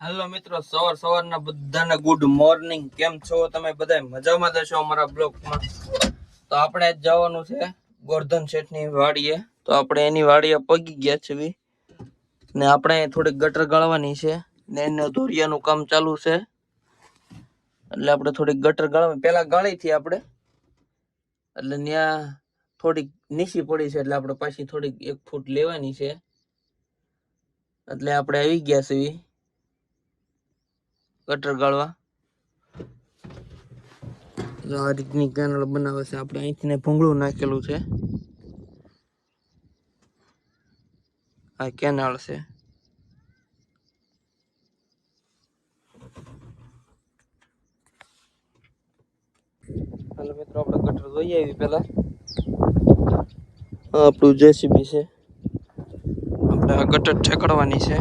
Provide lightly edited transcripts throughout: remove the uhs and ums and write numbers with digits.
Hello મિત્રો, સવારના બધાને ગુડ મોર્નિંગ. કેમ છો તમે? બધા મજામાં જશો અમારા બ્લોગમાં. તો આપણે જવાનું છે ગોરધન શેઠની વાડીએ. તો આપણે એની વાડીએ પગી ગયા છીએ ને આપણે થોડીક ગટર ગાળવાની છે ને એને ધોરિયાનું કામ ચાલુ છે. એટલે આપણે થોડીક ગટર ગાળવાની, પેલા ગાળી થી આપણે, એટલે ત્યાં થોડીક નીચી પડી છે એટલે આપણે પાછી થોડીક 1 ફૂટ લેવાની છે. એટલે આપણે આવી ગયા છીએ ગટર ગાળવા. આ રીતની કેનાલ બનાવે છે. આપણે અહીંથી ભૂંગળું નાખેલું છે. આ કેનાલ છે. હાલો મિત્રો, આપણે ગટર જોઈ આવી. પેલા આપણું જેસીબી છે. આપણે આ ગટર ઠેકડવાની છે.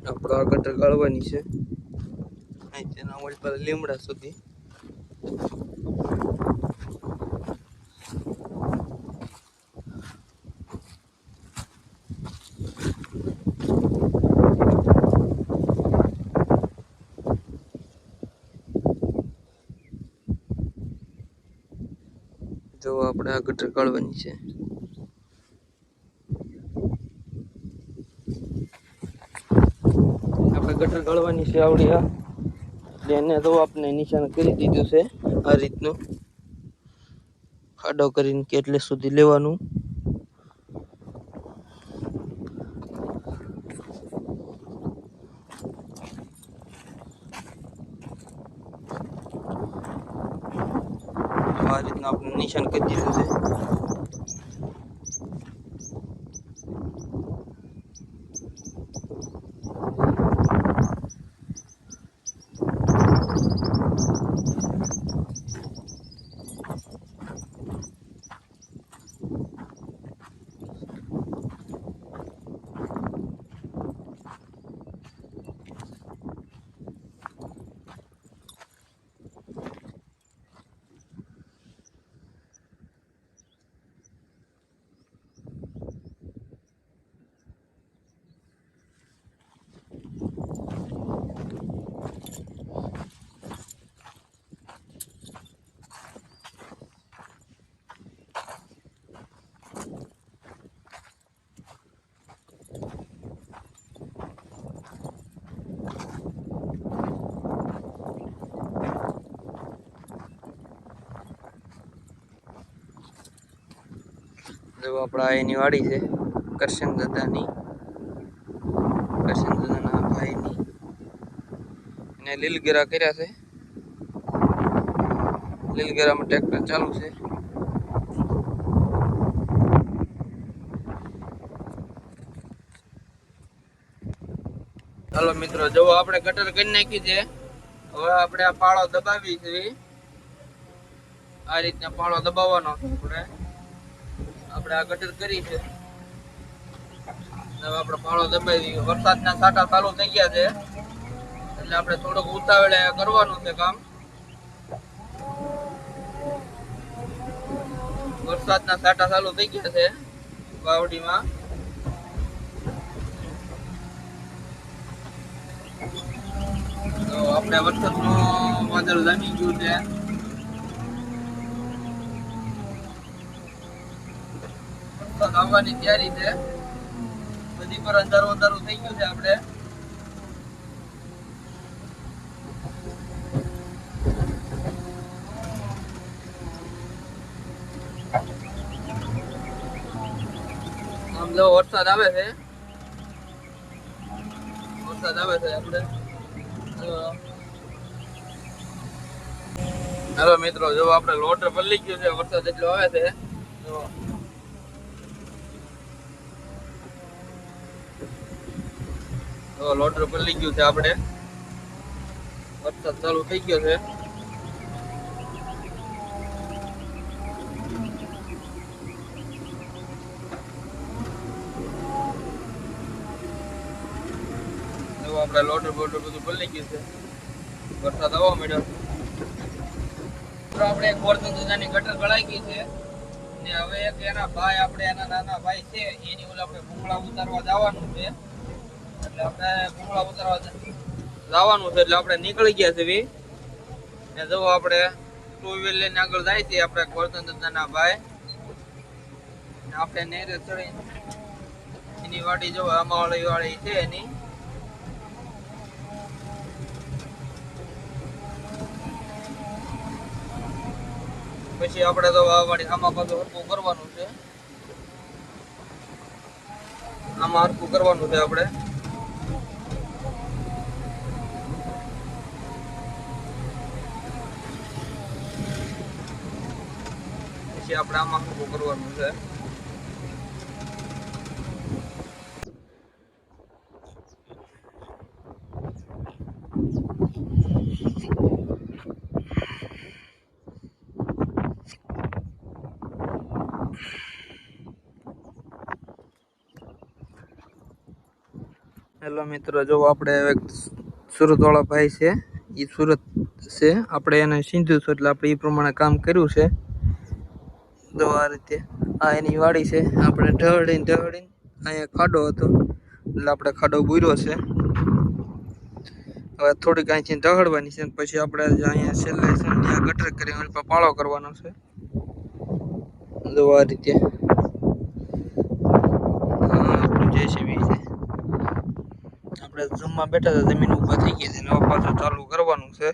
આપણે આ ગટર ગાળવાની છે અહીંથી અમારી પાસે લીમડા સુધી. જો આપણે આ ગટર ગાળવાની છે. આપણે ગટર ગાળવાની છે આવડી. આ એને તો આપણે નિશાન કરી દીધું છે આ રીતનું, ખાડો કરીને કેટલે સુધી લેવાનું. આ રીતના આપણે નિશાન કરી દીધું છે. જો આપણા એની વાડી છે કરશન દાદાના ભાઈની. એને લીલગેરા કર્યા છે. લીલગેરામાં ટ્રેક્ટર ચાલુ છે. ચાલો મિત્રો, જો આપણે ગટર કરી નાખી છે. હવે આપણે આ પાળો દબાવી છે. આ રીતના પાળો દબાવવાનો છે. આપણે આ ગટર કરી છે. હવે આપણે પાળો દબાવી. વરસાદના છાંટા ચાલુ થઈ ગયા છે એટલે આપણે થોડુંક ઉતાવળે કરવાનું છે કામ. વરસાદના છાંટા ચાલુ થઈ ગયા છે વાવડીમાં. તો આપણે વરસાદનું વાદળ જામી ગયું છે. વરસાદ આવવાની તૈયારી છે. બધી પર અંધારું થઈ ગયું છે. આપણે આમ જો વરસાદ આવે છે. આપણે હેલો મિત્રો, જો આપણે લોટર પલળી ગયું છે. વરસાદ એટલો આવે છે. તો લોટર પલળી ગયું છે. આપણે વરસાદ ચાલુ થઈ ગયો છે. આપણે લોટર બોટર બધું પલળી ગયું છે. વરસાદ આવવા માંડ્યો. મિત્રો આપણે ગોરધન દાદાની ગટર ગળાઈ ગઈ છે ને હવે એક એના ભાઈ આપણે એના નાના ભાઈ છે એની ઓલા આપણે ભૂંગળા ઉતારવા જવાનું છે એટલે આપણે ભૂંગળા ઉતારવા જવાનું છે એટલે આપણે નીકળી ગયા છે ને જો આપણે ટુ વ્હીલર લઈને આગળ જાય છે આપણે ગોરધન દાદાના ભાઈ આપણે નેરે ચડી એની વાડી જો આમાવાળી વાળી છે એની પછી આપણે તો આ વાડી આમાં પાછું હરકું કરવાનું છે આમાં હરકું કરવાનું છે આપણે પછી આપણે આમાં હરકું કરવાનું છે હેલો મિત્રો જો આપણે સુરત વાળા ભાઈ છે એ સુરત છે આપણે એને સિંધુ છું એટલે આપણે એ પ્રમાણે કામ કર્યું છે જો આ રીતે આ એની વાડી છે આપણે ઢહડીને અહીંયા ખાડો હતો એટલે આપણે ખાડો બુર્યો છે હવે થોડીક અહીંથી ઢહડવાની છે પછી આપણે અહીંયા છેલ્લે ત્યાં ગટર કરી એની પર પાળો કરવાનો છે જો આ રીતે જેસીબી છે આપણે જમવા બેઠા હતા જમીન ઉભા થઈ ગઈ છે ને પાછું ચાલુ કરવાનું છે